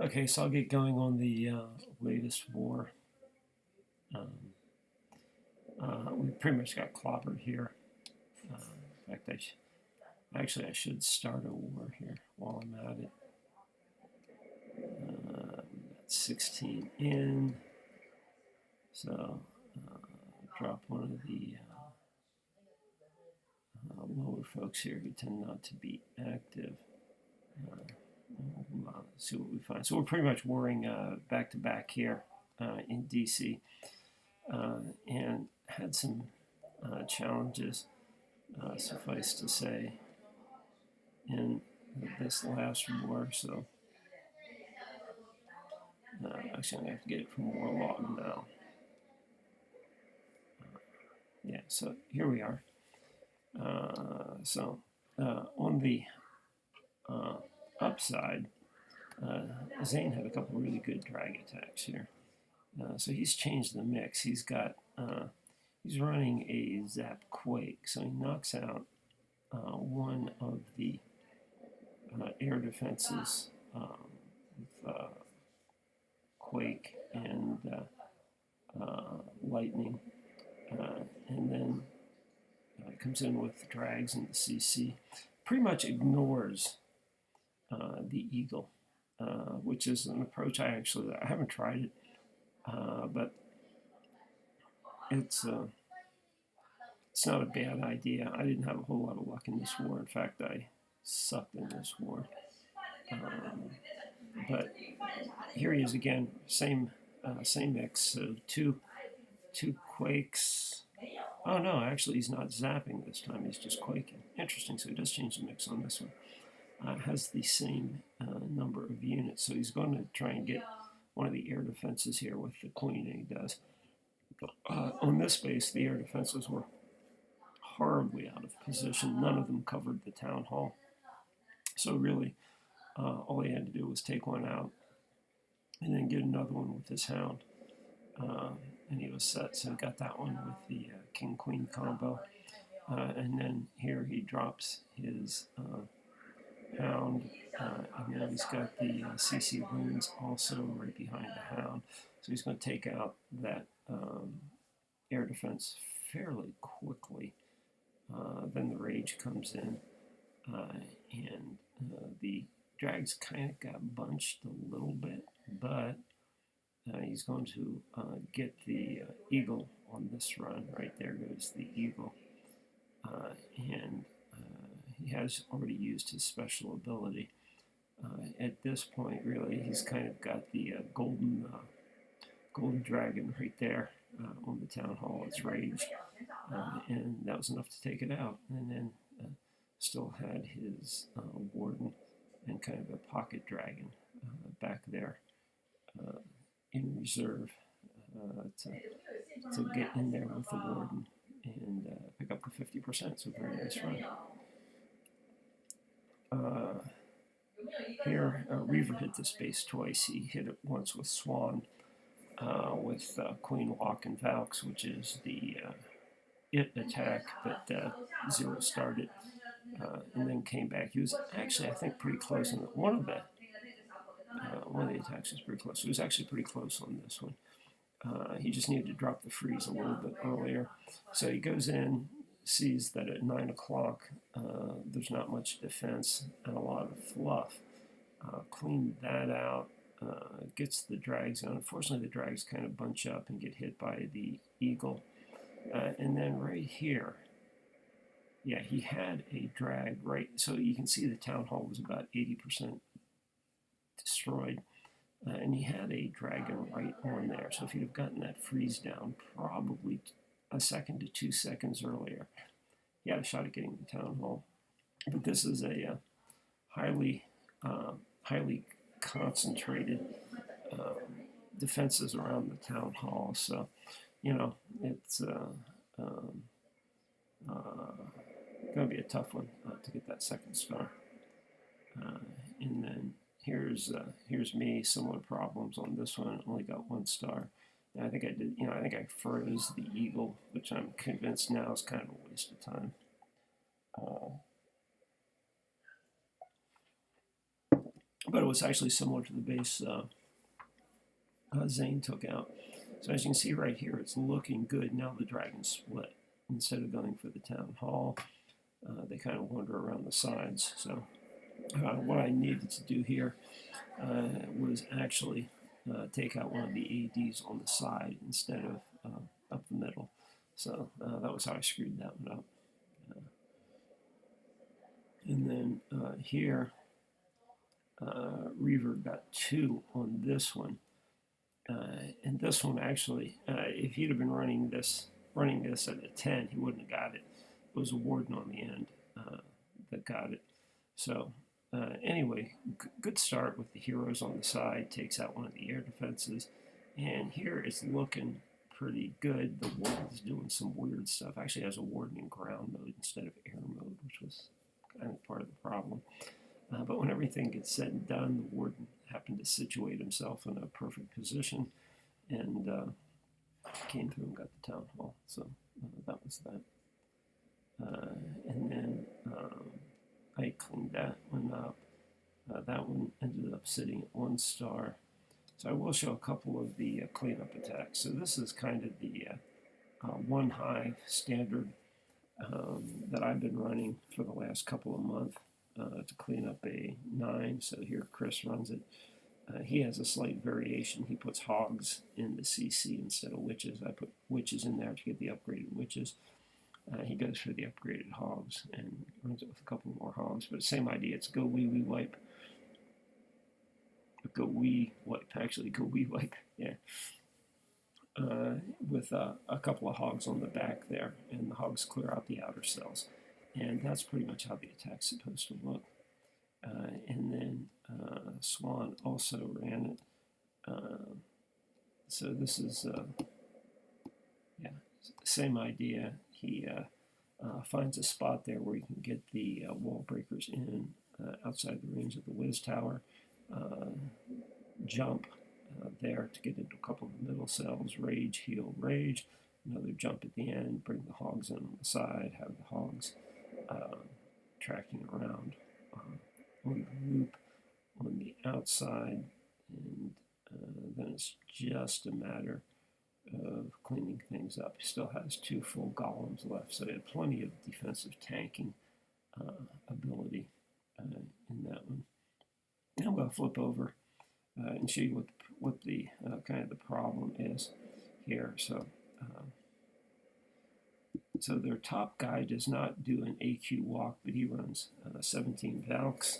Okay, so I'll get going on the latest war. Um, we pretty much got clobbered here. In fact, I should start a war here while I'm at it. That's 16 in, so drop one of the lower folks here who tend not to be active. We'll see what we find. So we're pretty much warring back to back here in DC, and had some challenges, suffice to say, in this last war. So actually, I'm gonna have to get it from Warlog now. Yeah, so here we are. On the upside, Zane had a couple of really good drag attacks here. So he's changed the mix. He's running a Zap Quake, so he knocks out one of the air defenses with Quake and Lightning, and then comes in with the drags and the CC. Pretty much ignores the Eagle, which is an approach I haven't tried it, but it's not a bad idea. I didn't have a whole lot of luck in this war. In fact, I sucked in this war. But here he is again, same mix. So two Quakes. Oh no, actually he's not zapping this time. He's just quaking. Interesting. So he does change the mix on this one. Has the same number of units. So he's going to try and get one of the air defenses here with the Queen, and he does. On this base, the air defenses were horribly out of position. None of them covered the town hall. So really, all he had to do was take one out and then get another one with his hound. And he was set, so he got that one with the King-Queen combo. And then here he drops his hound, and then he's got the CC wounds also right behind the hound. So he's going to take out that air defense fairly quickly. Then the rage comes in, and the drags kind of got bunched a little bit, but he's going to get the Eagle on this run. Right there goes the Eagle, and he has already used his special ability. At this point, really, he's kind of got the golden dragon right there on the town hall. It's rage, and that was enough to take it out. And then still had his warden and kind of a pocket dragon back there in reserve to get in there with the warden and pick up the 50%. So very nice run. Here, Reaver hit this base twice. He hit it once with Swan, with Queen Walk and Valks, which is the it attack that Zero started, and then came back. He was actually, I think, pretty close on one of the attacks was pretty close. He was actually pretty close on this one. He just needed to drop the freeze a little bit earlier. So he goes in, sees that at 9 o'clock there's not much defense and a lot of fluff. Cleaned that out, gets the drags on. Unfortunately, the drags kind of bunch up and get hit by the Eagle. And then right here, yeah, he had a drag right. So you can see the town hall was about 80% destroyed. And he had a dragon right on there. So if he'd have gotten that freeze down probably a second to 2 seconds earlier, he had a shot at getting the town hall. But this is a highly concentrated defenses around the town hall. So, you know, it's going to be a tough one to get that second star. And then here's me, similar problems on this one. Only got 1 star. And I think I did, I think I froze the Eagle, which I'm convinced now is kind of a waste of time. but it was actually similar to the base Zane took out. So as you can see right here, it's looking good. Now the dragons split. Instead of going for the town hall, they kind of wander around the sides. So what I needed to do here was actually take out one of the ADs on the side instead of up the middle. So that was how I screwed that one up. And then here, Reaver got 2 on this one. And this one actually, if he'd have been running this at a 10, he wouldn't have got it. It was a warden on the end that got it. So anyway, good start with the heroes on the side, takes out one of the air defenses. And here it's looking pretty good. The warden's doing some weird stuff. Actually has a warden in ground mode instead of air mode, which was kind of part of the problem. But when everything gets said and done, the warden happened to situate himself in a perfect position and came through and got the town hall. So that was that. And then I cleaned that one up. That one ended up sitting at 1 star. So I will show a couple of the cleanup attacks. So this is kind of the 1 hive standard that I've been running for the last couple of months. To clean up a 9. So here Chris runs it. He has a slight variation. He puts hogs in the CC instead of witches. I put witches in there to get the upgraded witches. He goes for the upgraded hogs and runs it with a couple more hogs. But same idea. It's go wee wee wipe. Go wee wipe. Actually, go wee wipe. Yeah. With a couple of hogs on the back there, and the hogs clear out the outer cells. And that's pretty much how the attack's supposed to look. And then Swan also ran it. So this is, same idea. He finds a spot there where you can get the wall breakers in outside the range of the Wiz Tower. Jump there to get into a couple of the middle cells. Rage, heal, rage. Another jump at the end. Bring the hogs in on the side. Have the hogs tracking around on the loop on the outside, and then it's just a matter of cleaning things up. He still has 2 full golems left, so he had plenty of defensive tanking ability in that one. Now I'm going to flip over and show you what the kind of the problem is here. So their top guy does not do an AQ walk, but he runs 17 Valks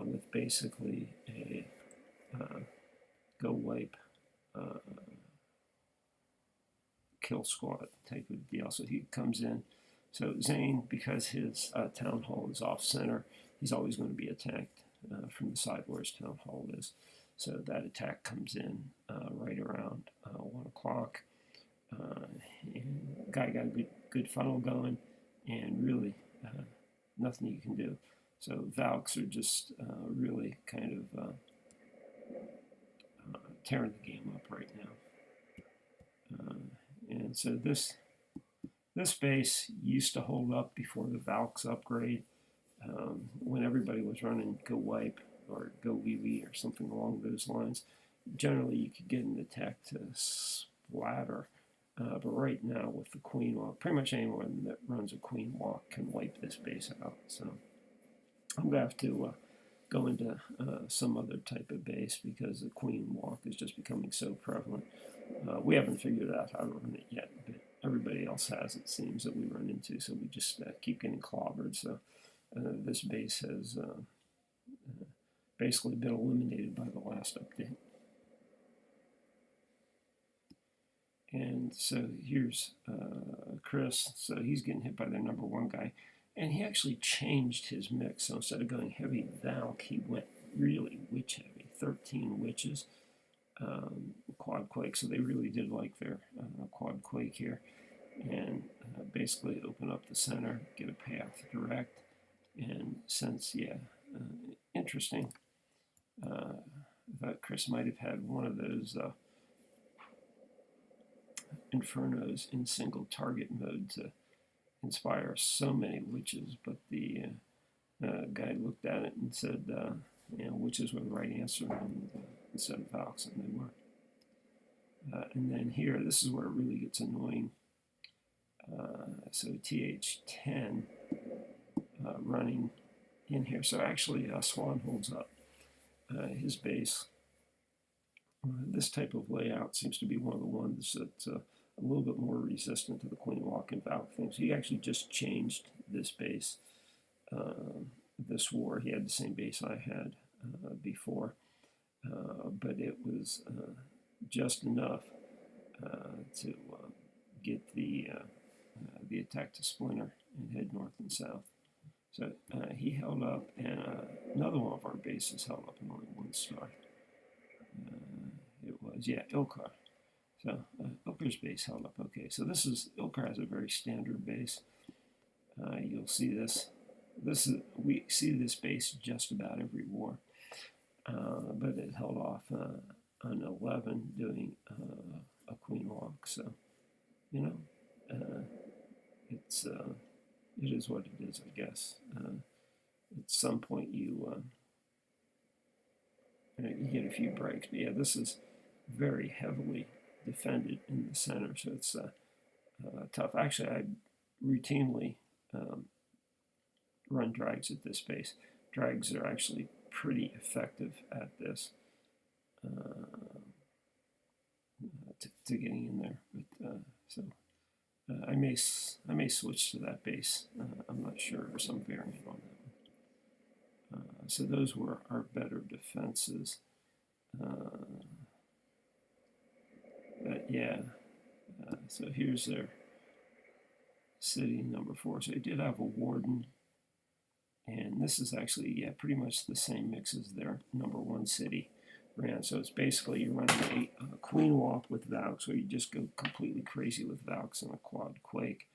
with basically a go wipe kill squad type of deal. So he comes in. So Zane, because his town hall is off center, he's always going to be attacked from the side where his town hall is. So that attack comes in right around 1 o'clock. And the guy got a good funnel going, and really nothing you can do. So Valks are just really kind of tearing the game up right now. And so this base used to hold up before the Valks upgrade. When everybody was running Go Wipe or Go Wee Wee or something along those lines, generally you could get an attack to splatter. But right now with the Queen Walk, pretty much anyone that runs a Queen Walk can wipe this base out. So I'm going to have to go into some other type of base because the Queen Walk is just becoming so prevalent. We haven't figured out how to run it yet, but everybody else has, it seems, that we run into, so we just keep getting clobbered. So this base has basically been eliminated by the last update. And so here's Chris. So he's getting hit by their number 1 guy. And he actually changed his mix. So instead of going heavy Valk, he went really witch heavy. 13 witches, quad quake. So they really did like their quad quake here. And basically open up the center, get a path direct. And since, interesting. I thought Chris might have had one of those Infernos in single target mode to inspire so many witches, but the guy looked at it and said, which is where the right answer instead of valks, and they were. And then here, this is where it really gets annoying. So th10 running in here. So actually, Swan holds up his base. This type of layout seems to be one of the ones that's a little bit more resistant to the queen walk and valk things. He actually just changed this base this war. He had the same base I had before, but it was just enough to get the attack to splinter and head north and south. So he held up, and another one of our bases held up in only one star. It was, yeah, Ilkar. So Ilkar's base held up okay. So this is, Ilkar has a very standard base. You'll see this. We see this base just about every war, but it held off on 11 doing a queen walk. So, you know, it is what it is, I guess. At some point you get a few breaks, but yeah, this is very heavily defended in the center, so it's tough. Actually, I routinely run drags at this base. Drags are actually pretty effective at this, to getting in there. But so I may switch to that base. I'm not sure, or some variant on that one. So those were our better defenses. But yeah, so here's their city number 4. So they did have a warden, and this is actually, yeah, pretty much the same mix as their number 1 city ran. So it's basically you're running a queen walk with valks, where you just go completely crazy with valks and a quad quake,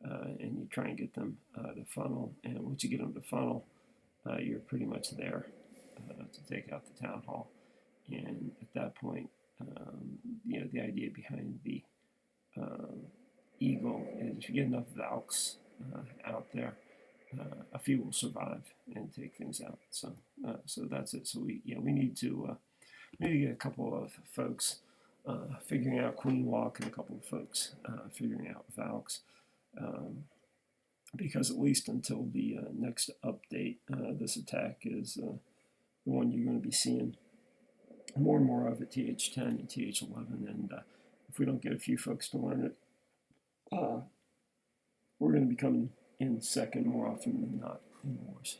and you try and get them to funnel. And once you get them to funnel, you're pretty much there to take out the town hall. And at that point, you know, the idea behind the eagle is if you get enough valks out there, a few will survive and take things out. So that's it. So we need to get a couple of folks figuring out queen walk, and a couple of folks figuring out valks, because at least until the next update, this attack is the one you're going to be seeing more and more of at TH10 and TH11, and if we don't get a few folks to learn it, we're going to be coming in second more often than not in wars.